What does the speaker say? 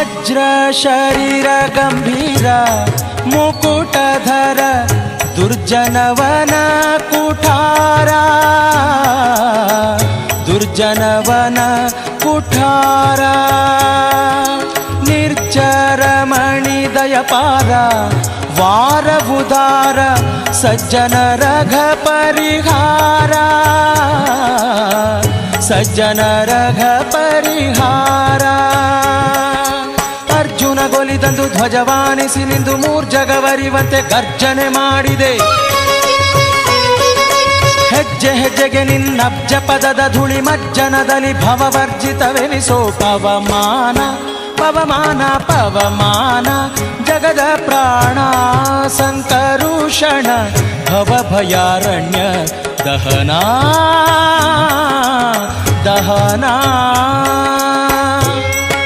ವಜ್ರ ಶರೀರ ಗಂಭೀರ ಮುಕುಟಧರ ದುರ್ಜನವನ ಕುಠಾರ ದುರ್ಜನವನ ಕುಠಾರ ನಿರ್ಜರ ಮಣಿದಯಪಾರ ವಾರ ಉದಾರ ಸಜ್ಜನ ರಘ ಪರಿಹಾರ ಸಜ್ಜನ ರಘ ಪರಿಹಾರ ಅರ್ಜುನ ಗೊಲಿದಂದು ಧ್ವಜವಾನಿಸಿ ನಿಂದು ಮೂರ್ಜಗವರಿವಂತೆ ಗರ್ಜನೆ ಮಾಡಿದೆ ಹೆಜ್ಜೆ ಹೆಜ್ಜೆಗೆ ನಿನ್ನಬ್ಜ ಪದದ ಧೂಳಿ ಮಜ್ಜನದಲ್ಲಿ ಭವವರ್ಜಿತವೆನಿಸೋ ಪವಮಾನ ಪವಮಾನ ಪವಮಾನ ಜಗದ ಪ್ರಾಣ ಸಂಕರುಷಣ ಭವಭಯಾರಣ್ಯ ದಹನ ದಹನ